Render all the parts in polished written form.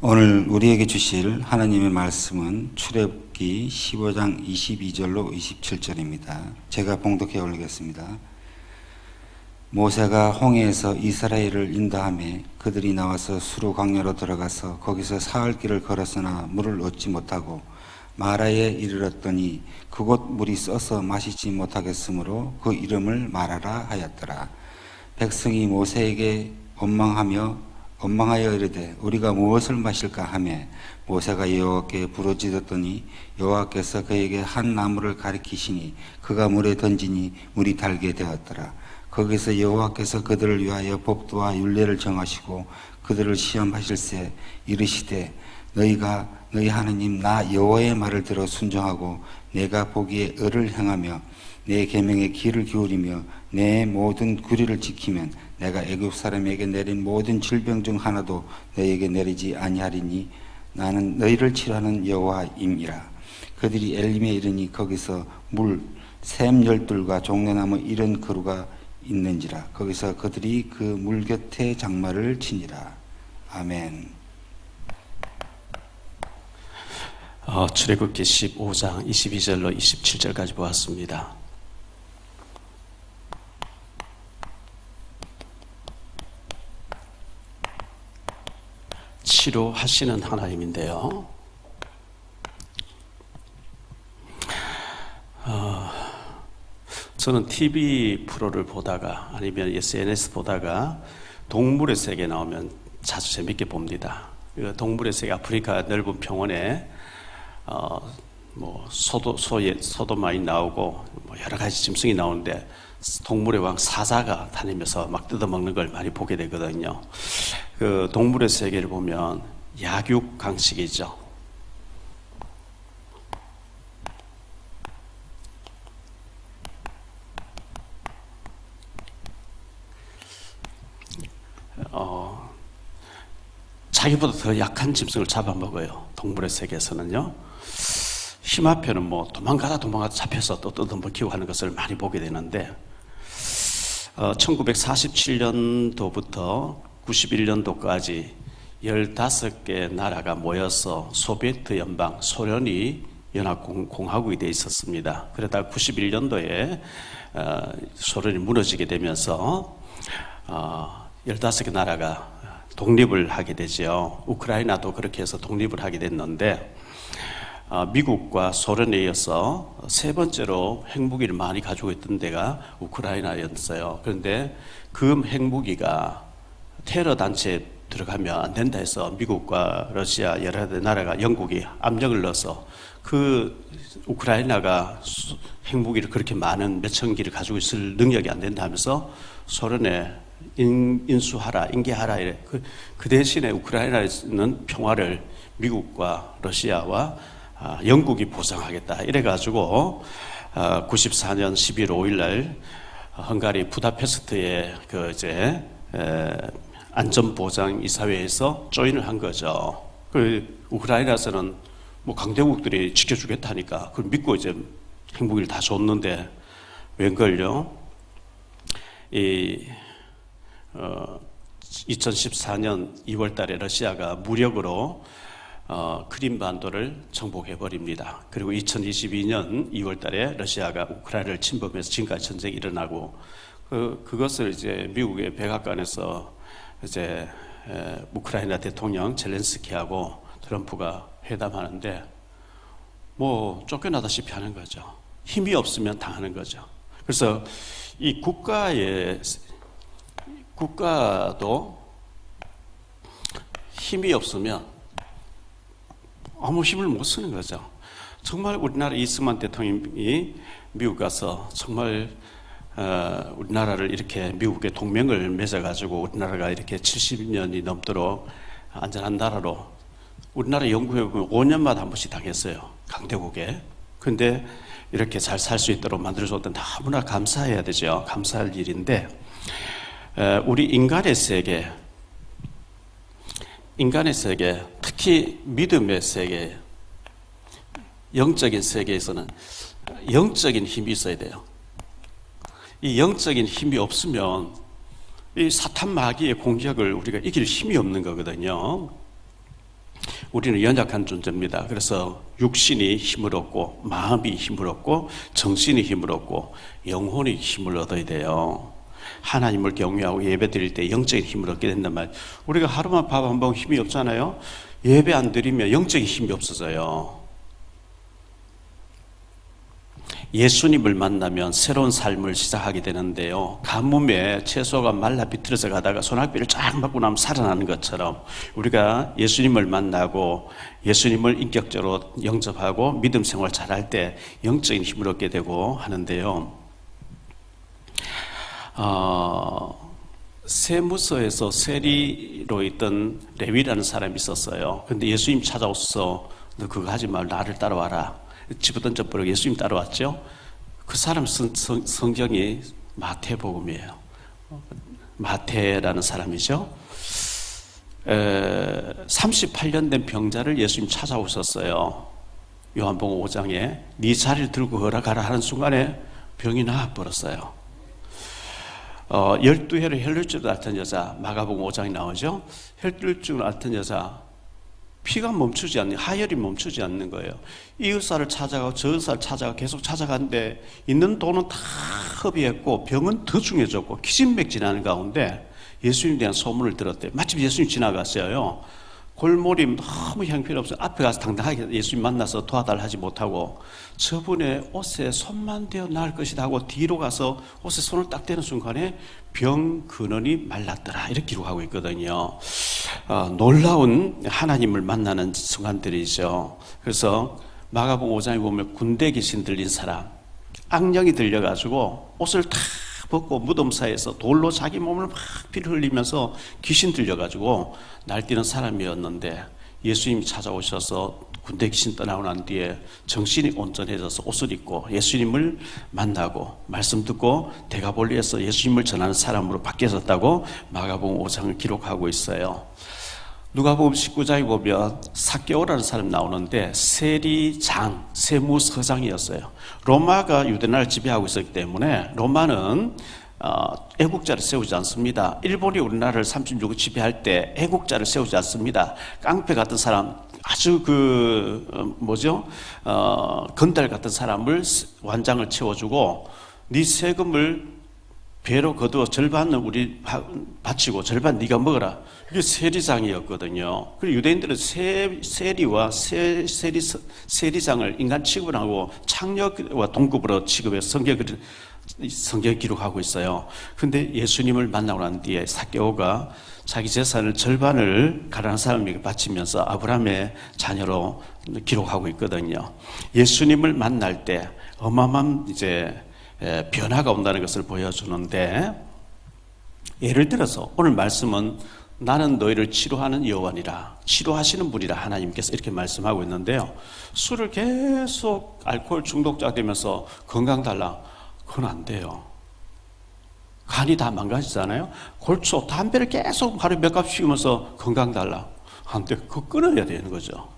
오늘 우리에게 주실 하나님의 말씀은 출애굽기 15장 22절로 27절입니다. 제가 봉독해 올리겠습니다. 모세가 홍해에서 이스라엘을 인도하며 그들이 나와서 수르 광야로 들어가서 거기서 사흘 길을 걸었으나 물을 얻지 못하고 마라에 이르렀더니 그곳 물이 써서 마시지 못하겠으므로 그 이름을 마라라 하였더라. 백성이 모세에게 원망하여 이르되 우리가 무엇을 마실까 하매 모세가 여호와께 부르짖었더니 여호와께서 그에게 한 나무를 가리키시니 그가 물에 던지니 물이 달게 되었더라. 거기서 여호와께서 그들을 위하여 법도와 율례를 정하시고 그들을 시험하실세 이르시되 너희가 너희 하나님 나 여호와의 말을 들어 순종하고 내가 보기에 의를 행하며 내 계명에 귀를 기울이며 내 모든 규례를 지키면 내가 애굽 사람에게 내린 모든 질병 중 하나도 너희에게 내리지 아니하리니 나는 너희를 치료하는 여호와임이라. 그들이 엘림에 이르니 거기서 샘 12과 종려나무 70그루가 있는지라. 거기서 그들이 그 물 곁에 장막을 치니라. 아멘. 출애굽기 15장 22절로 27절까지 보았습니다. 치료하시는 하나님인데요. 저는 TV 프로를 보다가 아니면 SNS 보다가 동물의 세계 나오면 자주 재밌게 봅니다. 동물의 세계 아프리카 넓은 평원에 소도 많이 나오고 여러 가지 짐승이 나오는데 동물의 왕 사자가 다니면서 막 뜯어먹는 걸 많이 보게 되거든요. 그 동물의 세계를 보면 약육 강식이죠. 자기보다 더 약한 짐승을 잡아먹어요. 동물의 세계에서는요. 힘 앞에는 도망가다 잡혀서 또 뜯어먹히고 하는 것을 많이 보게 되는데 1947년도부터 91년도까지 15개 나라가 모여서 소비에트 연방, 소련이 연합공화국이 되어 있었습니다. 그러다가 91년도에 소련이 무너지게 되면서 15개 나라가 독립을 하게 되죠. 우크라이나도 그렇게 해서 독립을 하게 됐는데 미국과 소련에 이어서 세 번째로 핵무기를 많이 가지고 있던 데가 우크라이나였어요. 그런데 그 핵무기가 테러 단체에 들어가면 안 된다 해서 미국과 러시아 여러 나라가 영국이 압력을 넣어서 그 우크라이나가 핵무기를 그렇게 많은 몇천 기를 가지고 있을 능력이 안 된다 하면서 소련에 인수하라, 인계하라 이래. 그 대신에 우크라이나에는 평화를 미국과 러시아와 영국이 보장하겠다 이래가지고 94년 11월 5일날 헝가리 부다페스트의 안전보장이사회에서 조인을 한 거죠. 우크라이나에서는 강대국들이 지켜주겠다니까 그걸 믿고 이제 핵무기를 다 줬는데 웬걸요? 2014년 2월 달에 러시아가 무력으로 크림반도를 정복해 버립니다. 그리고 2022년 2월 달에 러시아가 우크라이나를 침범해서 지금까지 전쟁이 일어나고 그것을 이제 미국의 백악관에서 이제 우크라이나 대통령 젤렌스키하고 트럼프가 회담하는데 쫓겨나다시피 하는 거죠. 힘이 없으면 당하는 거죠. 그래서 이 국가도 힘이 없으면 아무 힘을 못 쓰는 거죠. 정말 우리나라 이승만 대통령이 미국 가서 정말 우리나라를 이렇게 미국의 동맹을 맺어가지고 우리나라가 이렇게 70년이 넘도록 안전한 나라로 우리나라 영국에 보면 5년마다 한 번씩 당했어요. 강대국에. 근데 이렇게 잘 살 수 있도록 만들어줬던 너무나 감사해야 되죠. 감사할 일인데 우리 인간의 세계, 특히 믿음의 세계, 영적인 세계에서는 영적인 힘이 있어야 돼요. 이 영적인 힘이 없으면 이 사탄 마귀의 공격을 우리가 이길 힘이 없는 거거든요. 우리는 연약한 존재입니다. 그래서 육신이 힘을 얻고 마음이 힘을 얻고 정신이 힘을 얻고 영혼이 힘을 얻어야 돼요. 하나님을 경외하고 예배 드릴 때 영적인 힘을 얻게 된단 말이에요. 우리가 하루만 밥 한 번 힘이 없잖아요. 예배 안 드리면 영적인 힘이 없어져요. 예수님을 만나면 새로운 삶을 시작하게 되는데요. 가뭄에 채소가 말라 비틀어져 가다가 소낙비를 쫙 맞고 나면 살아나는 것처럼 우리가 예수님을 만나고 예수님을 인격적으로 영접하고 믿음 생활 잘할 때 영적인 힘을 얻게 되고 하는데요. 세무서에서 세리로 있던 레위라는 사람이 있었어요. 근데 예수님 찾아오셔서 너 그거 하지 말고 나를 따라와라. 집어 던져버리고 예수님 따라왔죠. 그 사람 성경이 마태복음이에요. 마태라는 사람이죠. 38년 된 병자를 예수님 찾아오셨어요. 요한복음 5장에 네 자리를 들고 걸어가라 하는 순간에 병이 나아버렸어요. 12해로 혈류증을 앓던 여자, 마가복음 5장에 나오죠. 혈류증을 앓던 여자, 피가 멈추지 않는, 하혈이 멈추지 않는 거예요. 이 의사를 찾아가고 저 의사를 찾아가고 계속 찾아가는데 있는 돈은 다 허비했고 병은 더 중해졌고 기진맥진하는 가운데 예수님에 대한 소문을 들었대요. 마침 예수님 지나갔어요. 골몰이 너무 형편없어서 앞에 가서 당당하게 예수님 만나서 도와달라 하지 못하고 저분의 옷에 손만 대어 나을 것이다 하고 뒤로 가서 옷에 손을 딱 대는 순간에 병 근원이 말랐더라 이렇게 기록하고 있거든요. 놀라운 하나님을 만나는 순간들이죠. 그래서 마가복음 5장에 보면 군대 귀신 들린 사람, 악령이 들려가지고 옷을 다 벗고 무덤 사이에서 돌로 자기 몸을 막 피를 흘리면서 귀신 들려가지고 날뛰는 사람이었는데 예수님이 찾아오셔서 군대 귀신 떠나고 난 뒤에 정신이 온전해져서 옷을 입고 예수님을 만나고 말씀 듣고 데가볼리에서 예수님을 전하는 사람으로 바뀌어졌다고 마가복음 5장을 기록하고 있어요. 누가복음 19장에 보면 삭개오라는 사람 나오는데 세리장, 세무서장이었어요. 로마가 유대나라를 지배하고 있었기 때문에 로마는 애국자를 세우지 않습니다. 일본이 우리나라를 36년 지배할 때 애국자를 세우지 않습니다. 깡패 같은 사람, 아주 건달 같은 사람을 완장을 채워주고 네 세금을 배로 거두어 절반은 우리 바치고 절반 네가 먹어라. 이게 세리장이었거든요. 그리고 유대인들은 세리와 세리장을 인간 취급을 하고 창녀와 동급으로 취급해서 성경 기록하고 있어요. 근데 예수님을 만나고 난 뒤에 삭개오가 자기 재산을 절반을 가난한 사람에게 바치면서 아브라함의 자녀로 기록하고 있거든요. 예수님을 만날 때 어마어마한 변화가 온다는 것을 보여주는데, 예를 들어서 오늘 말씀은 나는 너희를 치료하는 여호와니라, 치료하시는 분이라 하나님께서 이렇게 말씀하고 있는데요. 술을 계속 알코올 중독자 되면서 건강 달라, 그건 안 돼요. 간이 다 망가지잖아요. 골초, 담배를 계속 하루에 몇 갑 피우면서 건강 달라, 안 돼. 그거 끊어야 되는 거죠.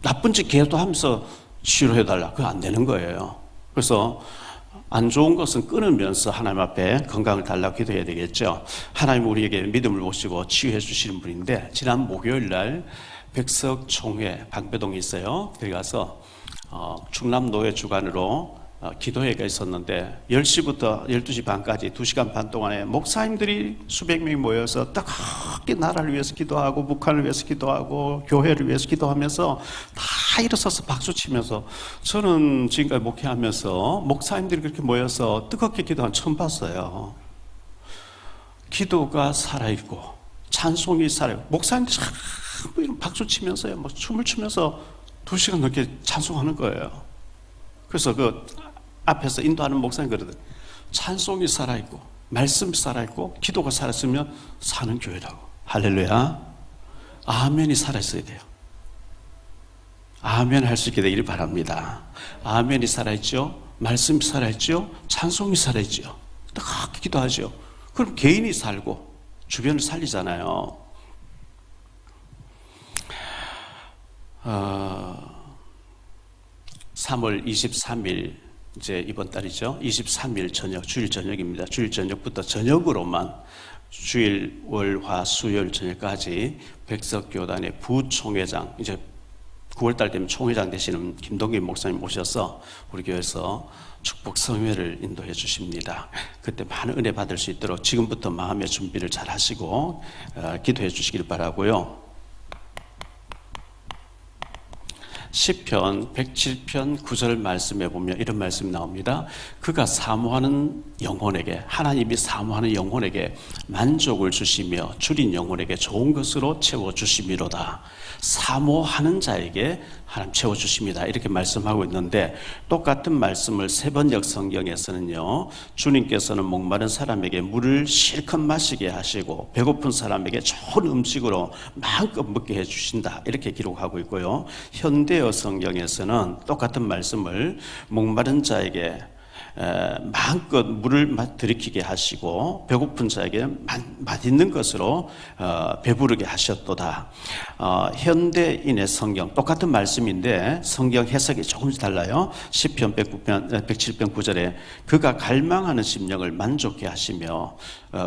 나쁜 짓 계속 하면서 치료해달라, 그거 안 되는 거예요. 그래서 안 좋은 것은 끊으면서 하나님 앞에 건강을 달라고 기도해야 되겠죠. 하나님 우리에게 믿음을 모시고 치유해 주시는 분인데, 지난 목요일 날 백석총회 방배동에 있어요. 거기 가서 충남노회 주관으로 기도회가 있었는데 10시부터 12시 반까지 2시간 반 동안에 목사님들이 수백 명이 모여서 뜨겁게 나라를 위해서 기도하고 북한을 위해서 기도하고 교회를 위해서 기도하면서 다 일어서서 박수치면서, 저는 지금까지 목회하면서 목사님들이 그렇게 모여서 뜨겁게 기도하는 처음 봤어요. 기도가 살아있고 찬송이 살아있고 목사님들이 이런 박수치면서요, 뭐 춤을 추면서 2시간 넘게 찬송하는 거예요. 그래서 그 앞에서 인도하는 목사님 그러더니 찬송이 살아있고 말씀이 살아있고 기도가 살았으면 사는 교회라고. 할렐루야. 아멘이 살아있어야 돼요. 아멘 할 수 있게 되기를 바랍니다. 아멘이 살아있죠, 말씀이 살아있죠, 찬송이 살아있죠. 뜨겁게 기도하죠. 그럼 개인이 살고 주변을 살리잖아요. 3월 23일 이제 이번 달이죠. 23일 저녁, 주일 저녁입니다. 주일 저녁부터 저녁으로만 주일, 월, 화, 수요일 저녁까지 백석교단의 부총회장, 이제 9월달 되면 총회장 되시는 김동기 목사님 모셔서 우리 교회에서 축복 성회를 인도해 주십니다. 그때 많은 은혜 받을 수 있도록 지금부터 마음의 준비를 잘 하시고 기도해 주시길 바라고요. 시편 107편 9절 말씀에 보면 이런 말씀이 나옵니다. 그가 사모하는 영혼에게, 하나님이 사모하는 영혼에게 만족을 주시며 줄인 영혼에게 좋은 것으로 채워주심이로다. 사모하는 자에게 하나님 채워주십니다. 이렇게 말씀하고 있는데, 똑같은 말씀을 세번역 성경에서는요, 주님께서는 목마른 사람에게 물을 실컷 마시게 하시고 배고픈 사람에게 좋은 음식으로 마음껏 먹게 해주신다, 이렇게 기록하고 있고요. 현대어 성경에서는 똑같은 말씀을 목마른 자에게 마음껏 물을 들이키게 하시고 배고픈 자에게 맛있는 것으로 배부르게 하셨도다. 현대인의 성경 똑같은 말씀인데 성경 해석이 조금씩 달라요. 시편 107편 9절에 그가 갈망하는 심령을 만족해 하시며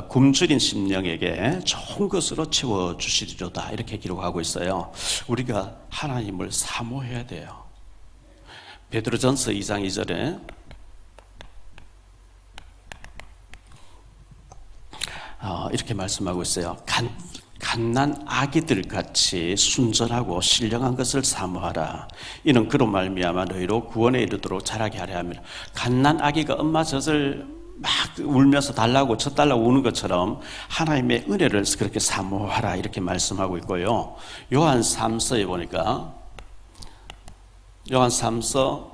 굶주린 심령에게 좋은 것으로 채워주시리로다, 이렇게 기록하고 있어요. 우리가 하나님을 사모해야 돼요. 베드로전서 2장 2절에 이렇게 말씀하고 있어요. 갓난 아기들 같이 순전하고 신령한 것을 사모하라. 이는 그로 말미암아 너희로 구원에 이르도록 자라게 하려 함이라. 갓난 아기가 엄마 젖을 막 울면서 달라고 젖달라고 우는 것처럼 하나님의 은혜를 그렇게 사모하라, 이렇게 말씀하고 있고요. 요한 3서에 보니까 요한 3서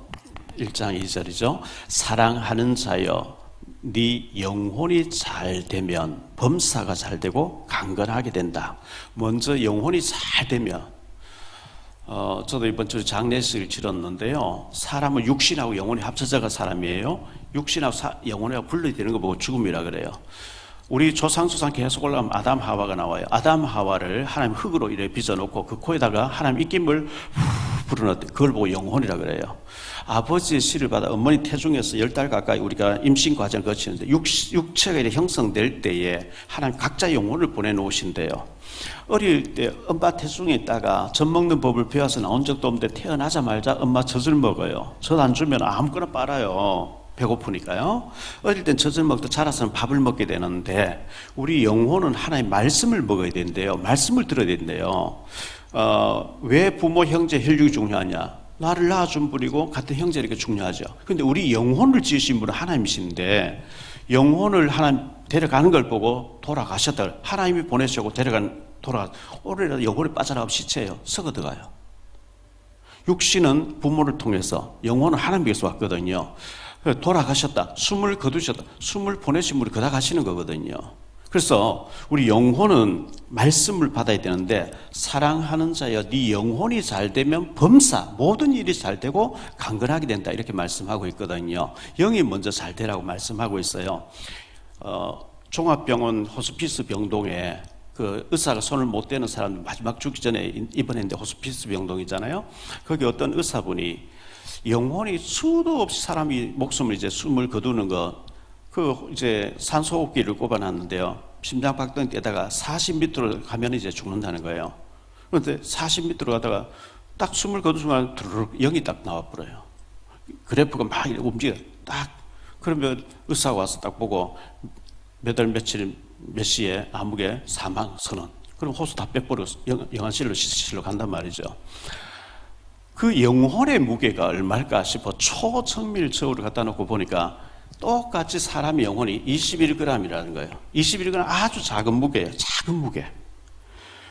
1장 2절이죠. 사랑하는 자여 네 영혼이 잘 되면 범사가 잘 되고 강건하게 된다. 먼저 영혼이 잘 되면, 저도 이번 주 장례식을 치렀는데요, 사람은 육신하고 영혼이 합쳐져가 사람이에요. 육신하고 영혼하고 분리되는 거 보고 죽음이라 그래요. 우리 조상 계속 올라가면 아담 하와가 나와요. 아담 하와를 하나님 흙으로 이렇게 빚어놓고 그 코에다가 하나님 입김을 불어넣었대. 그걸 보고 영혼이라 그래요. 아버지의 씨를 받아 어머니 태중에서 10달 가까이 우리가 임신 과정을 거치는데 육체가 이렇게 형성될 때에 하나님 각자 영혼을 보내놓으신대요. 어릴 때 엄마 태중에 있다가 젖 먹는 법을 배워서 나온 적도 없는데 태어나자마자 엄마 젖을 먹어요. 젖 안 주면 아무거나 빨아요. 배고프니까요. 어릴 땐 젖을 먹다 자라서는 밥을 먹게 되는데, 우리 영혼은 하나님 말씀을 먹어야 된대요. 말씀을 들어야 된대요. 왜 부모, 형제, 혈육이 중요하냐? 나를 낳아준 분이고 같은 형제니까 중요하죠. 근데 우리 영혼을 지으신 분은 하나님이신데, 영혼을 하나님 데려가는 걸 보고 돌아가셨다. 하나님이 보내시고 돌아가. 오래라도 영혼이 빠져나가면 시체예요. 썩어 들어가요. 육신은 부모를 통해서, 영혼은 하나님께서 왔거든요. 돌아가셨다, 숨을 거두셨다, 숨을 보내신 분이 그다 가시는 거거든요. 그래서 우리 영혼은 말씀을 받아야 되는데, 사랑하는 자여 네 영혼이 잘 되면 범사 모든 일이 잘 되고 강건하게 된다, 이렇게 말씀하고 있거든요. 영이 먼저 잘 되라고 말씀하고 있어요. 종합병원 호스피스 병동에 그 의사가 손을 못 대는 사람 마지막 죽기 전에 입원했는데, 호스피스 병동이잖아요. 거기 어떤 의사분이 영혼이 수도 없이 사람이 목숨을 이제 숨을 거두는 이제 산소호흡기를 꼽아놨는데요. 심장박동 때다가 40m로 가면 이제 죽는다는 거예요. 그런데 40m로 가다가 딱 숨을 거둔 순간 드르륵 영이 딱 나와버려요. 그래프가 막 움직여요. 딱. 그러면 의사가 와서 딱 보고 몇 월 며칠 몇 시에 암흑에 사망 선언. 그럼 호수 다 빼버리고 영안실로 시실로 간단 말이죠. 그 영혼의 무게가 얼마일까 싶어 초정밀 저울을 갖다 놓고 보니까 똑같이 사람의 영혼이 21g이라는 거예요. 21g, 아주 작은 무게예요. 작은 무게.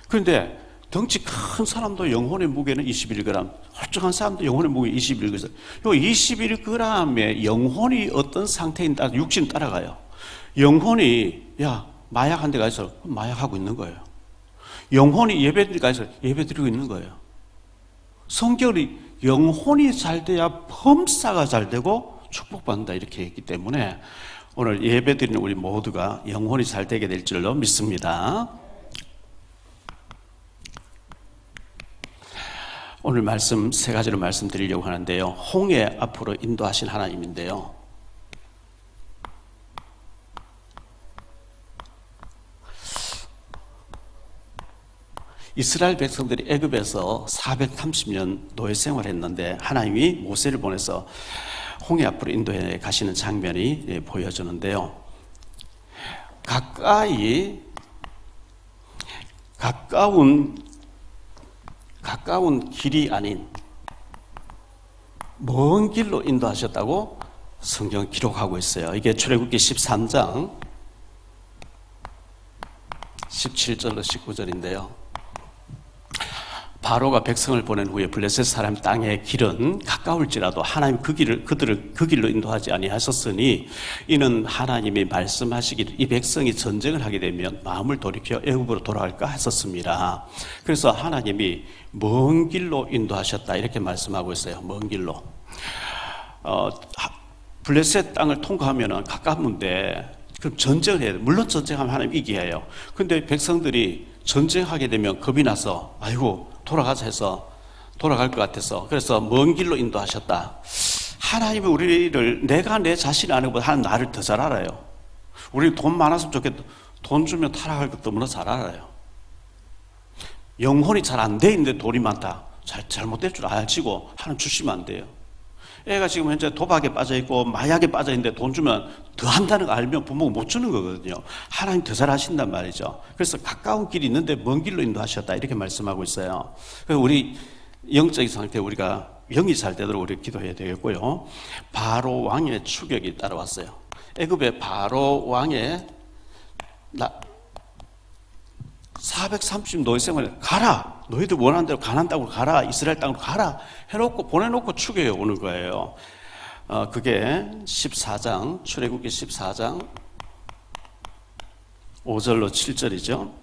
그런데 덩치 큰 사람도 영혼의 무게는 21g, 홀쭉한 사람도 영혼의 무게 21g. 이 21g의 영혼이 어떤 상태인 따라 육신 따라가요. 영혼이 마약 한 데 가서 마약하고 있는 거예요. 영혼이 예배드리고 가서 예배드리고 있는 거예요. 성경이 영혼이 잘 돼야 범사가 잘 되고 축복받는다, 이렇게 했기 때문에 오늘 예배드리는 우리 모두가 영혼이 잘 되게 될 줄로 믿습니다. 오늘 말씀 세 가지로 말씀드리려고 하는데요. 홍해 앞으로 인도하신 하나님인데요. 이스라엘 백성들이 애굽에서 430년 노예 생활했는데 하나님이 모세를 보내서 홍해 앞으로 인도해 가시는 장면이 보여주는데요. 가까운 길이 아닌 먼 길로 인도하셨다고 성경은 기록하고 있어요. 이게 출애굽기 13장 17절로 19절인데요. 바로가 백성을 보낸 후에 블레셋 사람 땅의 길은 가까울지라도 하나님 그들을 그 길로 인도하지 아니하셨으니 이는 하나님이 말씀하시기를 이 백성이 전쟁을 하게 되면 마음을 돌이켜 애굽으로 돌아갈까 했었습니다. 그래서 하나님이 먼 길로 인도하셨다 이렇게 말씀하고 있어요. 먼 길로. 블레셋 땅을 통과하면 가까운데 그럼 전쟁을 해야 돼. 물론 전쟁하면 하나님 이겨야 해요. 근데 백성들이 전쟁하게 되면 겁이 나서 아이고 돌아가자 해서 돌아갈 것 같아서 그래서 먼 길로 인도하셨다. 하나님이 우리를 내가 내 자신 아니보다 하나님 나를 더 잘 알아요. 우리 돈 많았으면 좋겠다. 돈 주면 타락할 것도 너무나 잘 알아요. 영혼이 잘 안 돼 있는데 돈이 많다. 잘못될 줄 알지고 하나님 주시면 안 돼요. 애가 지금 현재 도박에 빠져있고 마약에 빠져있는데 돈 주면 더 한다는 거 알면 부모가 못 주는 거거든요. 하나님 더 잘하신단 말이죠. 그래서 가까운 길이 있는데 먼 길로 인도하셨다 이렇게 말씀하고 있어요. 그래서 우리 영적인 상태에 우리가 영이 잘 되도록 우리 기도해야 되겠고요. 바로 왕의 추격이 따라왔어요. 애굽의 바로 왕의 430 노예 생활에 가라. 너희들 원하는 대로 가나안 땅으로 가라. 이스라엘 땅으로 가라. 해놓고 보내놓고 추격해 오는 거예요. 그게 14장 출애굽기 14장 5절로 7절이죠.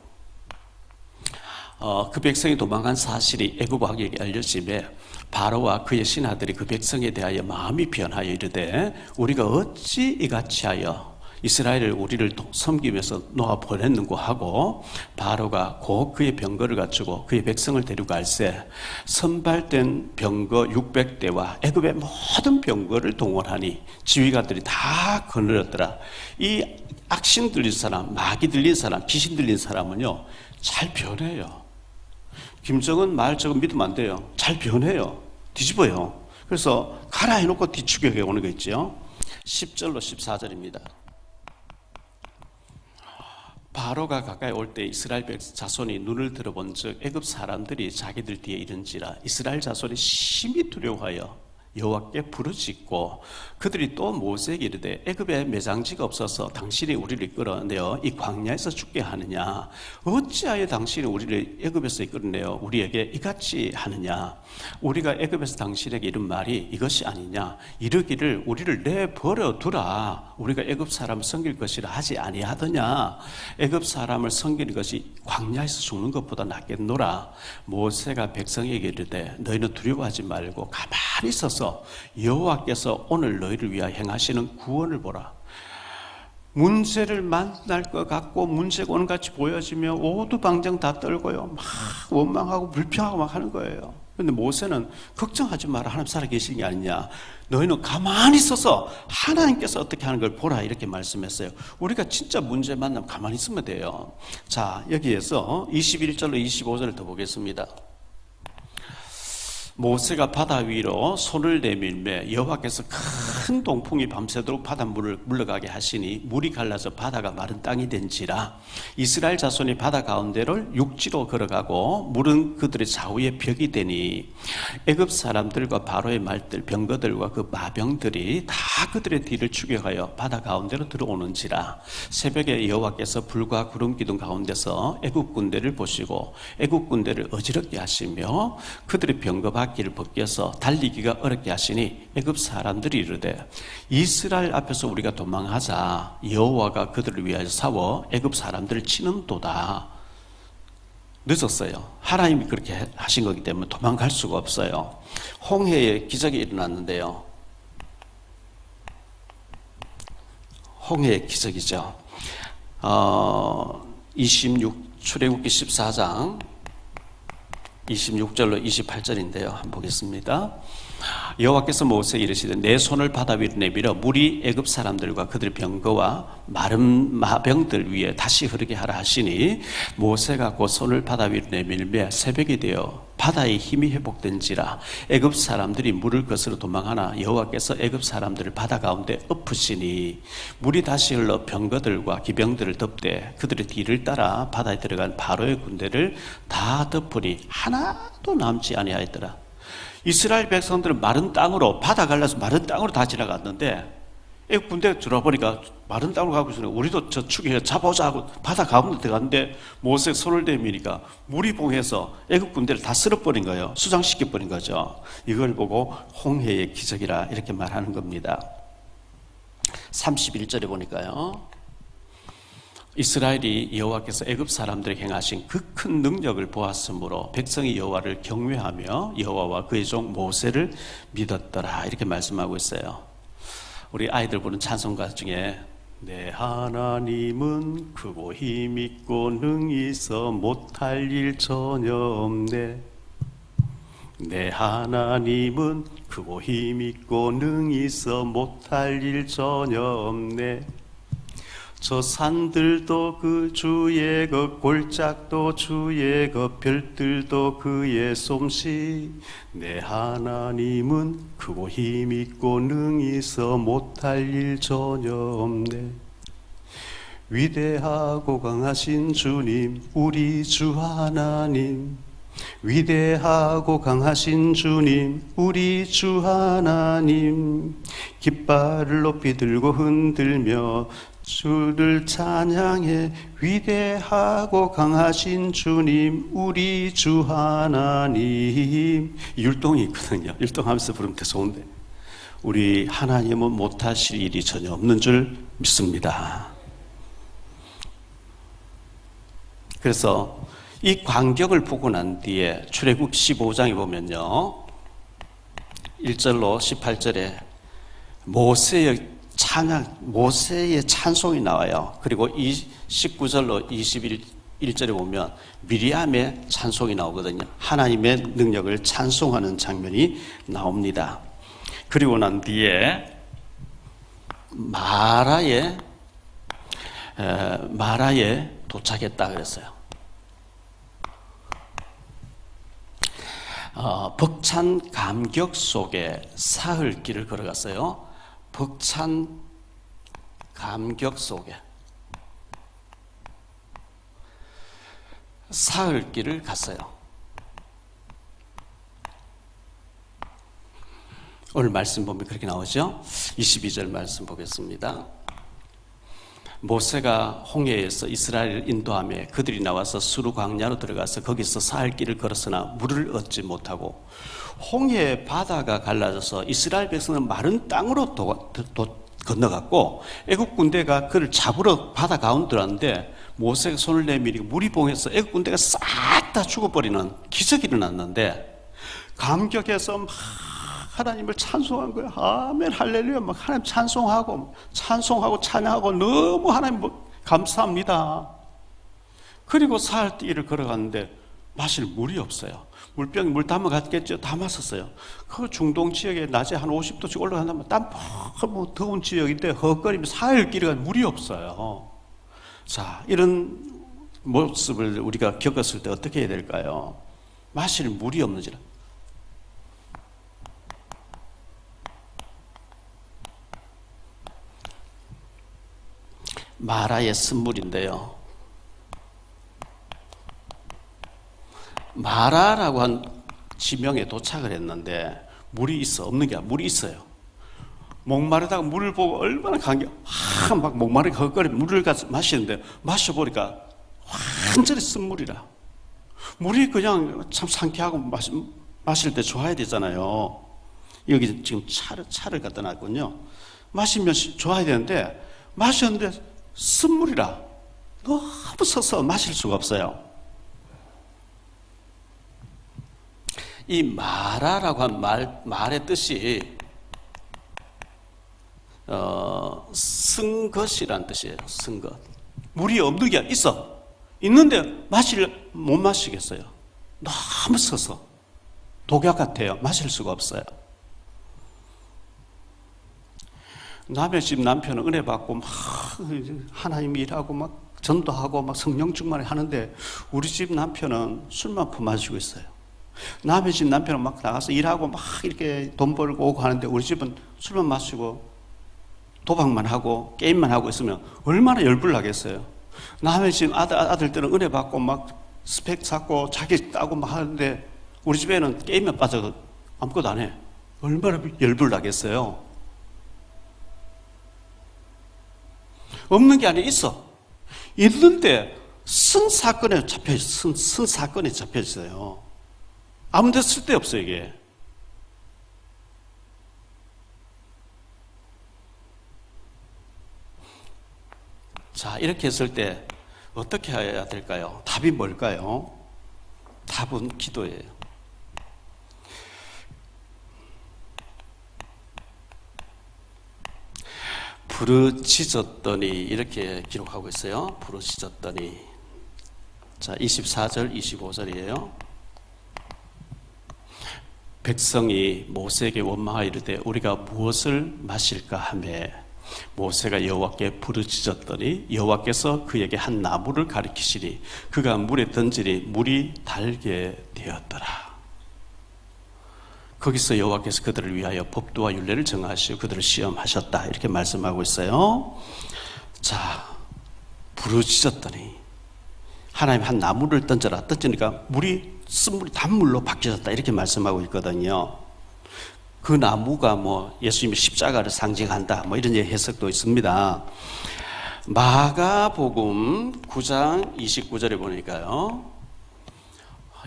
그 백성이 도망간 사실이 애굽 왕에게 알려지매 바로와 그의 신하들이 그 백성에 대하여 마음이 변하여 이르되 우리가 어찌 이같이 하여 이스라엘을 우리를 섬기면서 놓아 보냈는고 하고 바로가 곧 그의 병거를 갖추고 그의 백성을 데리고 갈새 선발된 병거 600대와 애굽의 모든 병거를 동원하니 지휘관들이 다 거느렸더라. 이 악신 들린 사람, 마귀 들린 사람, 귀신 들린 사람은요 잘 변해요. 김정은 말 저거 믿으면 안 돼요. 잘 변해요. 뒤집어요. 그래서 가라 해놓고 뒤추격해 오는 거 있죠. 10절로 14절입니다. 바로가 가까이 올 때 이스라엘 자손이 눈을 들어본 즉 애굽 사람들이 자기들 뒤에 이른지라 이스라엘 자손이 심히 두려워하여 여호와께 부르짖고 그들이 또 모세에게 이르되 애굽에 매장지가 없어서 당신이 우리를 이끌어내어 이 광야에서 죽게 하느냐 어찌하여 당신이 우리를 애굽에서 이끌어내어 우리에게 이같이 하느냐 우리가 애굽에서 당신에게 이른 말이 이것이 아니냐 이르기를 우리를 내버려 두라 우리가 애굽 사람을 섬길 것이라 하지 아니하더냐 애굽 사람을 섬기는 것이 광야에서 죽는 것보다 낫겠노라 모세가 백성에게 이르되 너희는 두려워하지 말고 가만히 있어서 여호와께서 오늘 너희를 위하여 행하시는 구원을 보라. 문제를 만날 것 같고 문제가 오는 같이 보여지며 오두방정 다 떨고요. 막 원망하고 불평하고 막 하는 거예요. 그런데 모세는 걱정하지 마라. 하나님 살아계신 게 아니냐. 너희는 가만히 있어서 하나님께서 어떻게 하는 걸 보라. 이렇게 말씀했어요. 우리가 진짜 문제 만나면 가만히 있으면 돼요. 자, 여기에서 21절로 25절을 더 보겠습니다. 모세가 바다 위로 손을 내밀매 여호와께서 큰 동풍이 밤새도록 바닷물을 물러가게 하시니 물이 갈라져 바다가 마른 땅이 된지라 이스라엘 자손이 바다 가운데를 육지로 걸어가고 물은 그들의 좌우에 벽이 되니 애굽 사람들과 바로의 말들 병거들과 그 마병들이 다 그들의 뒤를 추격하여 바다 가운데로 들어오는지라 새벽에 여호와께서 불과 구름 기둥 가운데서 애굽 군대를 보시고 애굽 군대를 어지럽게 하시며 그들의 병거 바퀴를 벗겨서 달리기가 어렵게 하시니 애굽 사람들이 이르되 이스라엘 앞에서 우리가 도망하자 여호와가 그들을 위하여 싸워 애굽 사람들을 치는도다. 늦었어요. 하나님이 그렇게 하신 거기 때문에 도망갈 수가 없어요. 홍해에 기적이 일어났는데요. 홍해의 기적이죠. 26 출애굽기 14장 26절로 28절인데요. 한번 보겠습니다. 여호와께서 모세에게 이르시되 내 손을 바다 위로 내밀어 물이 애굽 사람들과 그들의 병거와 마른 마병들 위에 다시 흐르게 하라 하시니 모세가 곧 손을 바다 위로 내밀매 새벽이 되어 바다의 힘이 회복된지라 애굽 사람들이 물을 것으로 도망하나 여호와께서 애굽 사람들을 바다 가운데 엎으시니 물이 다시 흘러 병거들과 기병들을 덮되 그들의 뒤를 따라 바다에 들어간 바로의 군대를 다 덮으니 하나도 남지 아니하였더라. 이스라엘 백성들은 마른 땅으로 바다 갈라서 마른 땅으로 다 지나갔는데 애굽 군대가 들어보니까 마른 땅으로 가고 있으니 우리도 저 축에 잡아오자 하고 바다 가운데 들어갔는데 모세가 손을 내미니까 물이 봉해서 애굽 군대를 다 쓸어버린 거예요. 수장시켜버린 거죠. 이걸 보고 홍해의 기적이라 이렇게 말하는 겁니다. 31절에 보니까요, 이스라엘이 여호와께서 애굽 사람들에게 행하신 그 큰 능력을 보았으므로 백성이 여호와를 경외하며 여호와와 그의 종 모세를 믿었더라 이렇게 말씀하고 있어요. 우리 아이들 부르는 찬송가 중에 내 하나님은 크고 힘있고 능히 있어 못할 일 전혀 없네. 내 하나님은 크고 힘있고 능히 있어 못할 일 전혀 없네. 저 산들도 그 주의 것, 골짜기도 주의 것, 별들도 그의 솜씨. 내 하나님은 크고 힘있고 능히 있어 못할 일 전혀 없네. 위대하고 강하신 주님, 우리 주 하나님. 위대하고 강하신 주님, 우리 주 하나님. 깃발을 높이 들고 흔들며 주를 찬양해. 위대하고 강하신 주님, 우리 주 하나님. 율동이 있거든요. 율동하면서 부르면 더 좋은데 우리 하나님은 못하실 일이 전혀 없는 줄 믿습니다. 그래서 이 광경을 보고 난 뒤에 출애굽 15장에 보면요, 1절로 18절에 모세의 찬양, 모세의 찬송이 나와요. 그리고 19절로 21절에 보면 미리암의 찬송이 나오거든요. 하나님의 능력을 찬송하는 장면이 나옵니다. 그리고 난 뒤에 마라에 도착했다 그랬어요. 벅찬 감격 속에 사흘길을 걸어갔어요. 벅찬 감격 속에 사흘길을 갔어요. 오늘 말씀 보면 그렇게 나오죠. 22절 말씀 보겠습니다. 모세가 홍해에서 이스라엘을 인도하며 그들이 나와서 수르 광야로 들어가서 거기서 사흘길을 걸었으나 물을 얻지 못하고 홍해 바다가 갈라져서 이스라엘 백성은 마른 땅으로 건너갔고 애국 군대가 그를 잡으러 바다 가운데 들어왔는데 모세가 손을 내밀고 물이 봉해서 애국 군대가 싹 다 죽어버리는 기적이 일어났는데 감격해서 막 하나님을 찬송한 거예요. 아멘 할렐루야 막 하나님 찬송하고 찬양하고 너무 하나님 감사합니다. 그리고 사흘길을 걸어갔는데 마실 물이 없어요. 물병에 물 담아갔겠죠. 담았었어요. 그 중동 지역에 낮에 한 50도씩 올라간다면 땀 퍽 더운 지역인데 헛거리면 사흘길에 간 물이 없어요. 자, 이런 모습을 우리가 겪었을 때 어떻게 해야 될까요? 마실 물이 없는지라. 마라의 쓴물인데요. 마라라고 한 지명에 도착을 했는데 물이 있어 없는 게 아니라 물이 있어요. 목마르다가 물을 보고 얼마나 막 목마르게 헛거리면 물을 가서 마시는데 마셔보니까 완전히 쓴물이라. 물이 그냥 참 상쾌하고 마실 때 좋아야 되잖아요. 여기 지금 차를 갖다 놨군요. 마시면 좋아야 되는데 마셨는데 쓴물이라 너무 서서 마실 수가 없어요. 이 마라라고 한 말의 뜻이 쓴 것이란 뜻이에요. 쓴 것. 물이 없는 게 있어. 있는데 못 마시겠어요. 너무 써서 독약 같아요. 마실 수가 없어요. 남의 집 남편은 은혜 받고 막 하나님 일하고 막 전도하고 막 성령 충만을 하는데 우리 집 남편은 술만 퍼마시고 있어요. 남의 집 남편은 막 나가서 일하고 막 이렇게 돈 벌고 오고 하는데 우리 집은 술만 마시고 도박만 하고 게임만 하고 있으면 얼마나 열불 나겠어요. 남의 집 아들들은 은혜 받고 막 스펙 쌓고 자기 따고 막 하는데 우리 집에는 게임에 빠져 아무것도 안 해. 얼마나 열불 나겠어요. 없는 게 아니라 있어. 있는데 쓴 사건에 잡혀있어요. 아무 데 쓸데 없어요, 이게. 자, 이렇게 했을 때 어떻게 해야 될까요? 답이 뭘까요? 답은 기도예요. 부르짖었더니 이렇게 기록하고 있어요. 부르짖었더니. 자, 24절, 25절이에요. 백성이 모세에게 원망하여 이르되 우리가 무엇을 마실까 하매 모세가 여호와께 부르짖었더니 여호와께서 그에게 한 나무를 가리키시니 그가 물에 던지니 물이 달게 되었더라. 거기서 여호와께서 그들을 위하여 법도와 율례를 정하시고 그들을 시험하셨다. 이렇게 말씀하고 있어요. 자, 부르짖었더니 하나님 한 나무를 던져라. 던지니까 쓴물이 단물로 바뀌어졌다. 이렇게 말씀하고 있거든요. 그 나무가 예수님의 십자가를 상징한다. 이런 해석도 있습니다. 마가복음 9장 29절에 보니까요.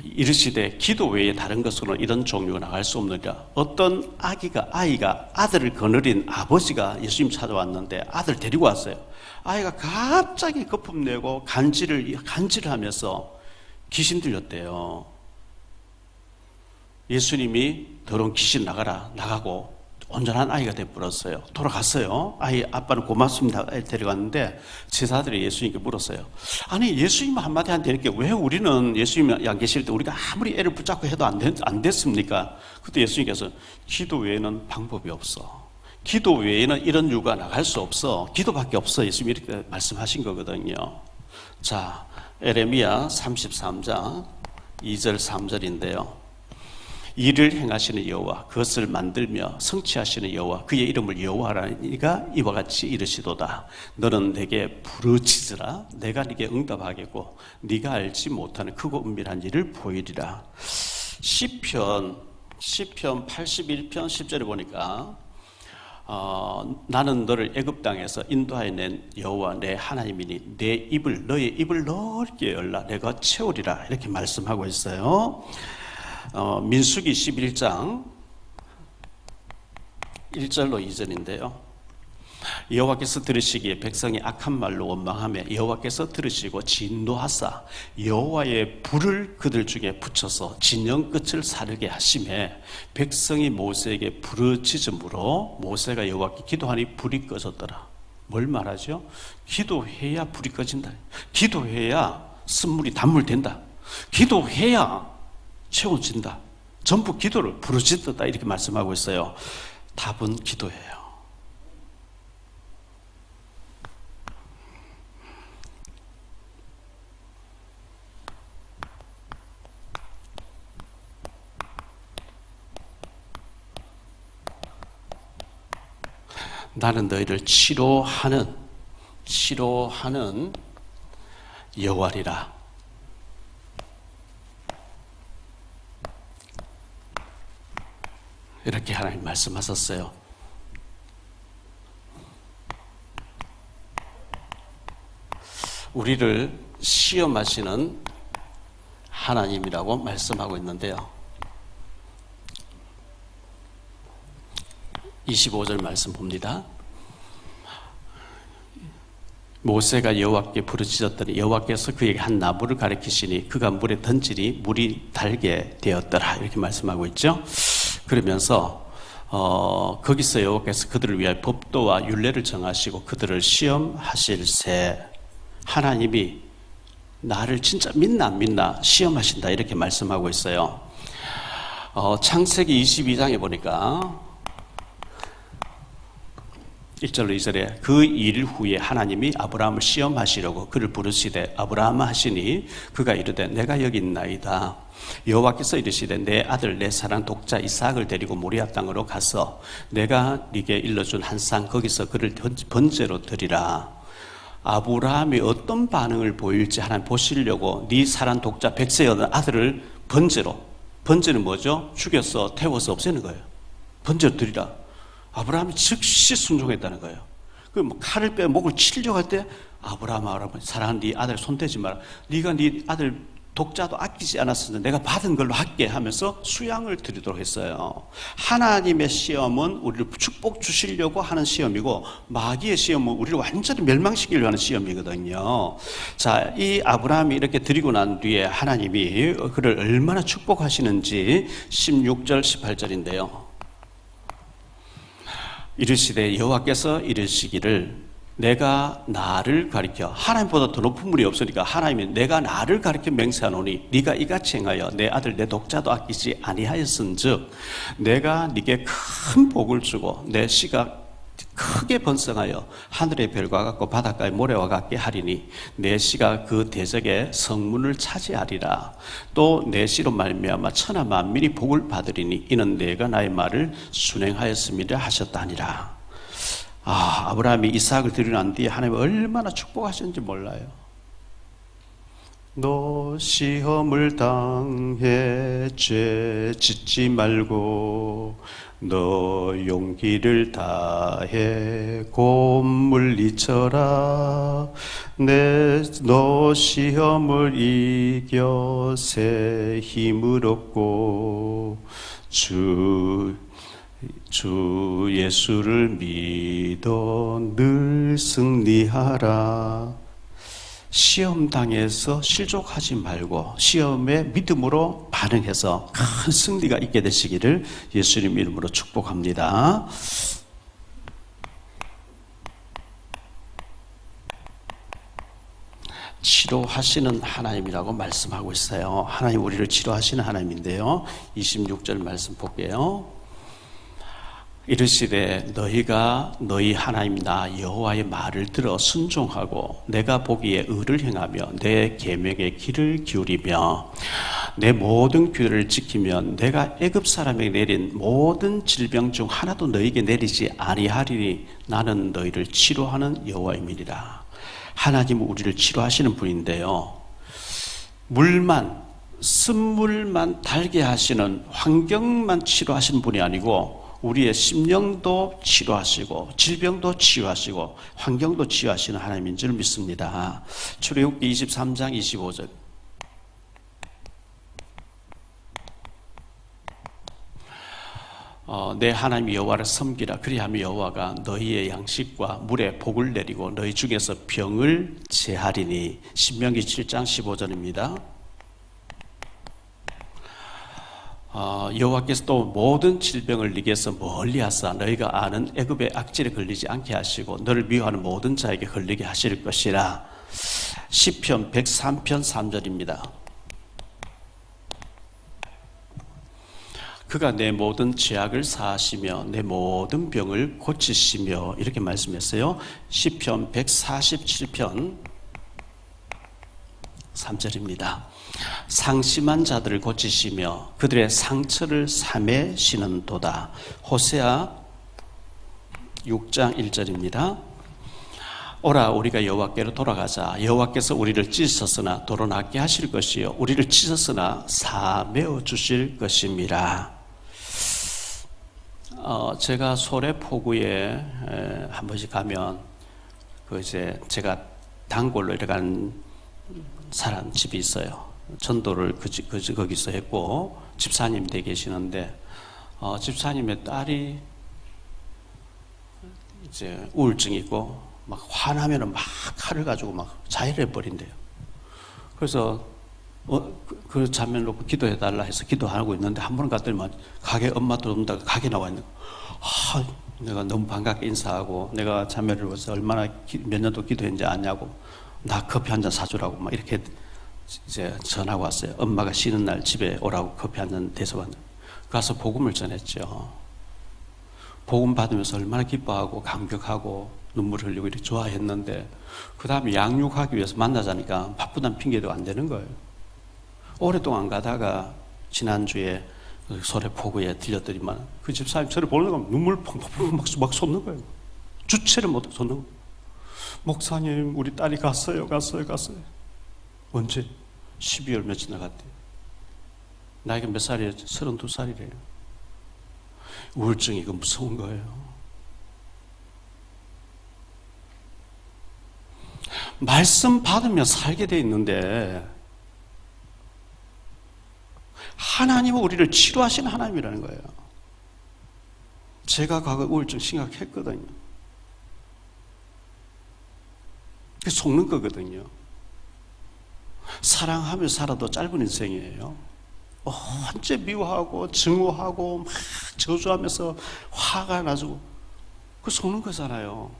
이르시되 기도 외에 다른 것으로는 이런 종류가 나갈 수 없느니라. 어떤 아이가 아들을 거느린 아버지가 예수님 찾아왔는데 아들 데리고 왔어요. 아이가 갑자기 거품 내고 간질하면서 귀신 들렸대요. 예수님이 더러운 귀신 나가고 온전한 아이가 되어버렸어요. 돌아갔어요. 아빠는 고맙습니다. 데려갔는데 제자들이 예수님께 물었어요. 아니 예수님 한마디 안 되니까 왜 우리는 예수님이 안 계실 때 우리가 아무리 애를 붙잡고 해도 안 됐습니까? 그때 예수님께서 기도 외에는 방법이 없어. 기도 외에는 이런 유가 나갈 수 없어. 기도밖에 없어. 예수님이 이렇게 말씀하신 거거든요. 자, 에레미야 33장 2절 3절인데요. 일을 행하시는 여호와 그것을 만들며 성취하시는 여호와 그의 이름을 여호와라니가 이와 같이 이르시도다. 너는 내게 부르짖으라. 내가 네게 응답하겠고 네가 알지 못하는 크고 은밀한 일을 보이리라. 시편 81편 10절에 보니까 나는 너를 애굽 땅에서 인도하여 낸 여호와 내 하나님이니 너의 입을 넓게 열라 내가 채우리라. 이렇게 말씀하고 있어요. 민수기 11장 1절로 2절인데요. 여호와께서 들으시기에 백성이 악한 말로 원망하며 여호와께서 들으시고 진노하사 여호와의 불을 그들 중에 붙여서 진영 끝을 사르게 하시매 백성이 모세에게 부르짖음으로 모세가 여호와께 기도하니 불이 꺼졌더라. 뭘 말하죠? 기도해야 불이 꺼진다. 기도해야 쓴물이 단물 된다. 기도해야 채워진다. 전부 기도를 부르짖었다. 이렇게 말씀하고 있어요. 답은 기도예요. 나는 너희를 치료하는 여호와리라. 이렇게 하나님 말씀하셨어요. 우리를 시험하시는 하나님이라고 말씀하고 있는데요. 25절 말씀 봅니다. 모세가 여호와께 부르짖었더니 여호와께서 그에게 한 나무를 가리키시니 그가 물에 던지니 물이 달게 되었더라. 이렇게 말씀하고 있죠. 그러면서 거기서 여호와께서 그들을 위하여 법도와 율례를 정하시고 그들을 시험하실세. 하나님이 나를 진짜 믿나 안 믿나 시험하신다 이렇게 말씀하고 있어요. 창세기 22장에 보니까 1절로 2절에 그 일 후에 하나님이 아브라함을 시험하시려고 그를 부르시되 아브라함아 하시니 그가 이르되 내가 여기 있나이다. 여호와께서 이르시되 내 아들 내 사랑 독자 이삭을 데리고 모리아 땅으로 가서 내가 네게 일러준 한 쌍 거기서 그를 번제로 드리라. 아브라함이 어떤 반응을 보일지 하나님 보시려고 네 사랑 독자 백세의 아들을 번제는 뭐죠? 죽여서 태워서 없애는 거예요. 번제로 드리라. 아브라함이 즉시 순종했다는 거예요. 뭐 칼을 빼 목을 치려고 할 때 아브라함 사랑하는 네 아들 손대지 마라. 네가 네 아들 독자도 아끼지 않았으니 내가 받은 걸로 할게 하면서 수양을 드리도록 했어요. 하나님의 시험은 우리를 축복 주시려고 하는 시험이고 마귀의 시험은 우리를 완전히 멸망시키려고 하는 시험이거든요. 자, 이 아브라함이 이렇게 드리고 난 뒤에 하나님이 그를 얼마나 축복하시는지 16절 18절인데요. 이르시되 여호와께서 이르시기를 내가 나를 가리켜 하나님보다 더 높은 분이 없으니까 하나님이 내가 나를 가리켜 맹세하노니 네가 이같이 행하여 내 아들 내 독자도 아끼지 아니하였은즉 내가 네게 큰 복을 주고 내 씨가 크게 번성하여 하늘의 별과 같고 바닷가의 모래와 같게 하리니 내 씨가 그 대적의 성문을 차지하리라. 또 내 씨로 말미암아 천하 만민이 복을 받으리니 이는 내가 나의 말을 순행하였음이라 하셨다니라. 아브라함이 이삭을 드리고 난 뒤에 하나님이 얼마나 축복하셨는지 몰라요. 너 시험을 당해 죄 짓지 말고 너 용기를 다해 곧 물리쳐라. 너 시험을 이겨 새 힘을 얻고 주 예수를 믿어 늘 승리하라. 시험 당해서 실족하지 말고 시험에 믿음으로 반응해서 큰 승리가 있게 되시기를 예수님 이름으로 축복합니다. 치료하시는 하나님이라고 말씀하고 있어요. 하나님 우리를 치료하시는 하나님인데요. 26절 말씀 볼게요. 이르시되 너희가 너희 하나님 나 여호와의 말을 들어 순종하고 내가 보기에 의를 행하며 내 계명의 귀를 기울이며 내 모든 규례를 지키면 내가 애굽 사람에게 내린 모든 질병 중 하나도 너희에게 내리지 아니하리니 나는 너희를 치료하는 여호와임이니라. 하나님은 우리를 치료하시는 분인데요. 쓴물만 달게 하시는 환경만 치료하시는 분이 아니고 우리의 심령도 치료하시고 질병도 치유하시고 환경도 치유하시는 하나님인 줄 믿습니다. 출애굽기 23장 25절. 내 하나님 여호와를 섬기라. 그리하면 여호와가 너희의 양식과 물에 복을 내리고 너희 중에서 병을 제하리니. 신명기 7장 15절입니다. 여호와께서 또 모든 질병을 네게서 멀리하사 너희가 아는 애굽의 악질에 걸리지 않게 하시고 너를 미워하는 모든 자에게 걸리게 하실 것이라. 시편 103편 3절입니다. 그가 내 모든 죄악을 사하시며 내 모든 병을 고치시며 이렇게 말씀했어요. 시편 147편 3절입니다. 상심한 자들을 고치시며 그들의 상처를 사매시는도다. 호세아 6장 1절입니다. 오라 우리가 여호와께로 돌아가자. 여호와께서 우리를 찢으셨으나 도로 낫게 하실 것이요 우리를 찢었으나 사매어 주실 것임이라. 제가 소래포구에 한 번씩 가면 제가 단골로 이렇게 사람 집이 있어요. 전도를 거기서 했고 집사님 돼 계시는데 집사님의 딸이 이제 우울증이 있고 막 화나면은 막 칼을 가지고 막 자해를 해버린대요. 그래서 그 자매를 놓고 기도해 달라 해서 기도하고 있는데 한 번 갔더니 가게 엄마 들어온다가 가게 나와 있는 거야. 내가 너무 반갑게 인사하고 내가 자매를 위해서 얼마나 몇 년도 기도했는지 아냐고 나 커피 한 잔 사주라고 막 이렇게 이제 전화가 왔어요. 엄마가 쉬는 날 집에 오라고 커피 한 잔 대접받는. 가서 복음을 전했죠. 복음 받으면서 얼마나 기뻐하고 감격하고 눈물 흘리고 이렇게 좋아했는데 그 다음에 양육하기 위해서 만나자니까 바쁘다는 핑계도 안 되는 거예요. 오랫동안 가다가 지난주에 소래포구에 들렸더니만 그 집사님 저를 보는 거 눈물 펑펑 막 쏟는 거예요. 주체를 못 쏟는 거예요. 목사님 우리 딸이 갔어요. 언제? 12월 며칠 나갔대요. 나이가 몇 살이에요? 32살이래요. 우울증이 그 무서운 거예요. 말씀 받으면 살게 돼 있는데 하나님은 우리를 치료하시는 하나님이라는 거예요. 제가 과거 우울증 심각했거든요. 그게 속는 거거든요. 사랑하며 살아도 짧은 인생이에요. 언제 미워하고 증오하고 막 저주하면서 화가 나고 그 속는 거잖아요.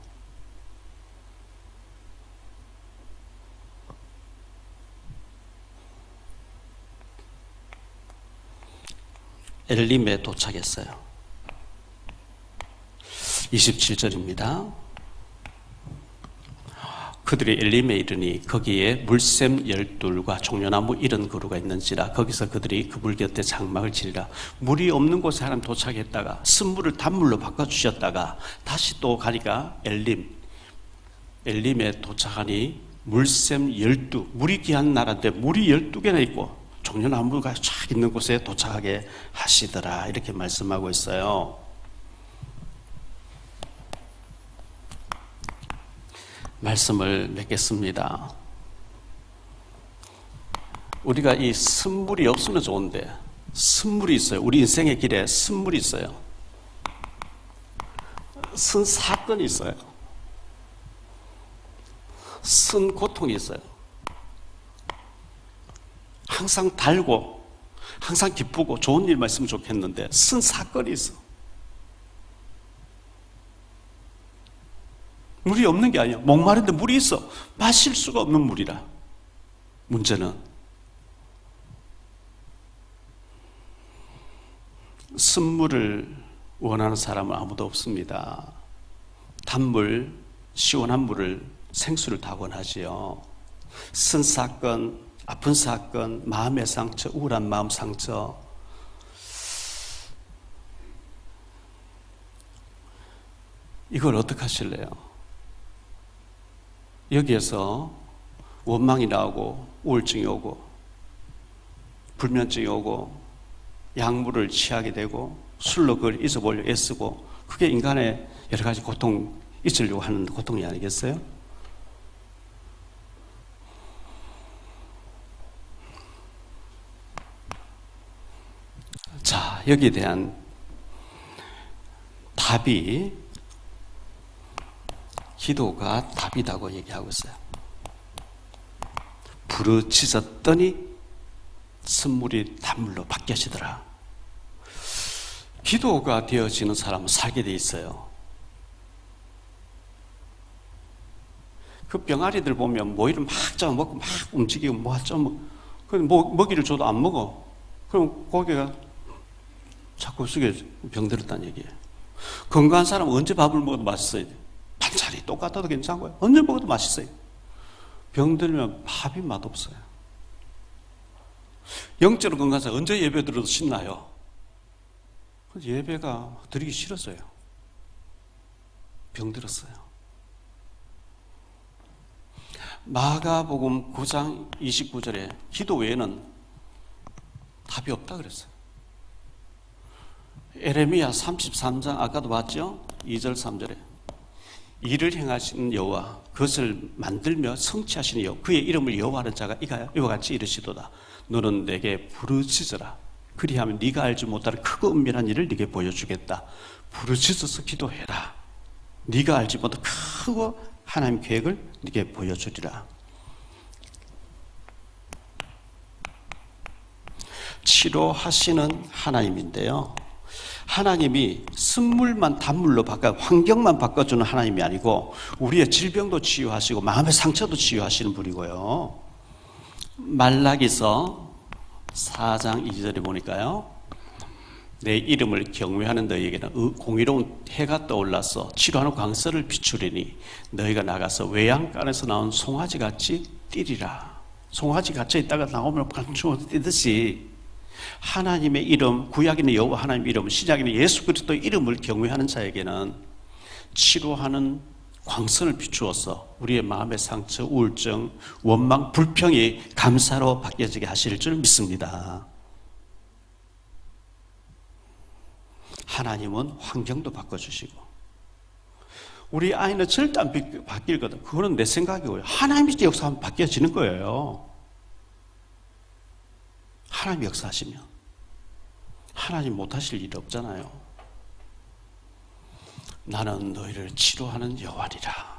엘림에 도착했어요. 27절입니다. 그들이 엘림에 이르니 거기에 물샘 12과 종려나무 70그루가 있는지라 거기서 그들이 그 물 곁에 장막을 치리라. 물이 없는 곳에 하나님 도착했다가 쓴물을 단물로 바꿔주셨다가 다시 또 가니까 엘림에 도착하니 물샘 12, 물이 귀한 나라인데 물이 12개나 있고 종려나무가 쫙 있는 곳에 도착하게 하시더라. 이렇게 말씀하고 있어요. 말씀을 맺겠습니다. 우리가 이 쓴물이 없으면 좋은데 쓴물이 있어요. 우리 인생의 길에 쓴물이 있어요. 쓴 사건이 있어요. 쓴 고통이 있어요. 항상 달고 항상 기쁘고 좋은 일만 있으면 좋겠는데 쓴 사건이 있어. 물이 없는 게 아니야. 목마른데 물이 있어. 마실 수가 없는 물이라. 문제는 쓴물을 원하는 사람은 아무도 없습니다. 단물, 시원한 물을, 생수를 다 원하지요. 쓴 사건, 아픈 사건, 마음의 상처, 우울한 마음 상처, 이걸 어떻게 하실래요? 여기에서 원망이 나오고 우울증이 오고 불면증이 오고 약물을 취하게 되고 술로 그걸 잊어보려고 애쓰고 그게 인간의 여러 가지 고통, 잊으려고 하는 고통이 아니겠어요? 자, 여기에 대한 답이 기도가 답이라고 얘기하고 있어요. 부르짖었더니 쓴물이 단물로 바뀌어지더라. 기도가 되어지는 사람은 살게 돼 있어요. 그 병아리들 보면 모이를 막 잡아먹고 막 움직이고 뭐 좀, 먹이를 줘도 안 먹어. 그럼 고개가 자꾸 숙여 병들었다는 얘기예요. 건강한 사람은 언제 밥을 먹어도 맛있어요. 반찬이 똑같아도 괜찮고요. 언제 먹어도 맛있어요. 병들면 밥이 맛없어요. 영적으로 건강한 사람 언제 예배 드려도 신나요. 예배가 드리기 싫었어요. 병들었어요. 마가복음 9장 29절에 기도 외에는 답이 없다 그랬어요. 에레미야 33장 아까도 봤죠? 2절 3절에 일을 행하시는 여호와 그것을 만들며 성취하시는 여호와 그의 이름을 여호와하는 자가 이와 같이 이르시도다. 너는 내게 부르짖어라. 그리하면 네가 알지 못하는 크고 은밀한 일을 네게 보여주겠다. 부르짖어서 기도해라. 네가 알지 못한 크고 하나님 계획을 네게 보여주리라. 치료하시는 하나님인데요. 하나님이 쓴물만 단물로 바꿔 환경만 바꿔주는 하나님이 아니고 우리의 질병도 치유하시고 마음의 상처도 치유하시는 분이고요. 말라기서 4장 2절에 보니까요. 내 이름을 경외하는 너희에게는 공의로운 해가 떠올라서 치료하는 광설을 비추리니 너희가 나가서 외양간에서 나온 송아지같이 뛰리라. 송아지 갇혀 있다가 나오면 간충 뛰듯이 하나님의 이름, 구약에는 여호와 하나님의 이름, 신약에는 예수 그리스도의 이름을 경외하는 자에게는 치료하는 광선을 비추어서 우리의 마음의 상처, 우울증, 원망, 불평이 감사로 바뀌어지게 하실 줄 믿습니다. 하나님은 환경도 바꿔주시고 우리 아이는 절대 안 바뀔거든. 그거는 내 생각이고요. 하나님이 역사하면 바뀌어지는 거예요. 하나님이 역사하시면 하나님 못하실 일이 없잖아요. 나는 너희를 치료하는 여호와니라.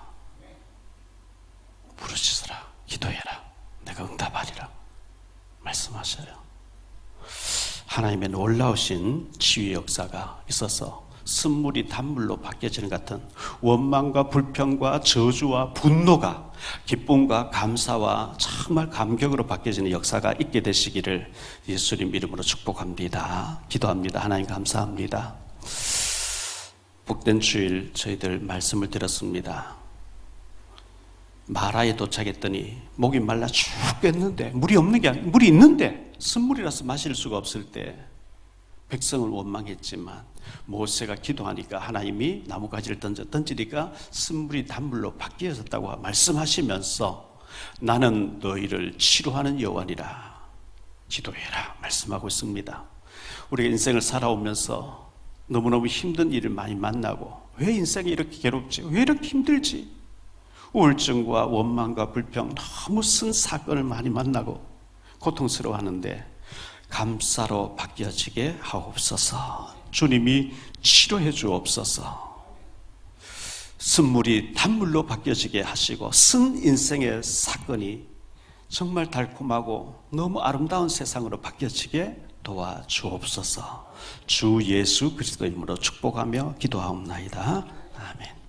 부르짖으라, 기도해라, 내가 응답하리라 말씀하셔요. 하나님의 놀라우신 치유의 역사가 있어서 쓴물이 단물로 바뀌어지는 같은 원망과 불평과 저주와 분노가 기쁨과 감사와 정말 감격으로 바뀌어지는 역사가 있게 되시기를 예수님 이름으로 축복합니다. 기도합니다. 하나님 감사합니다. 복된 주일 저희들 말씀을 들었습니다. 마라에 도착했더니 목이 말라 죽겠는데 물이 없는 게 아니라 물이 있는데 쓴물이라서 마실 수가 없을 때 백성은 원망했지만 모세가 기도하니까 하나님이 나뭇가지를 던지니까 쓴물이 단물로 바뀌어졌다고 말씀하시면서 나는 너희를 치료하는 여호와니라 기도해라 말씀하고 있습니다. 우리가 인생을 살아오면서 너무너무 힘든 일을 많이 만나고 왜 인생이 이렇게 괴롭지? 왜 이렇게 힘들지? 우울증과 원망과 불평 너무 쓴 사건을 많이 만나고 고통스러워하는데 감사로 바뀌어지게 하옵소서. 주님이 치료해 주옵소서. 쓴물이 단물로 바뀌어지게 하시고 쓴 인생의 사건이 정말 달콤하고 너무 아름다운 세상으로 바뀌어지게 도와주옵소서. 주 예수 그리스도 이름으로 축복하며 기도하옵나이다. 아멘.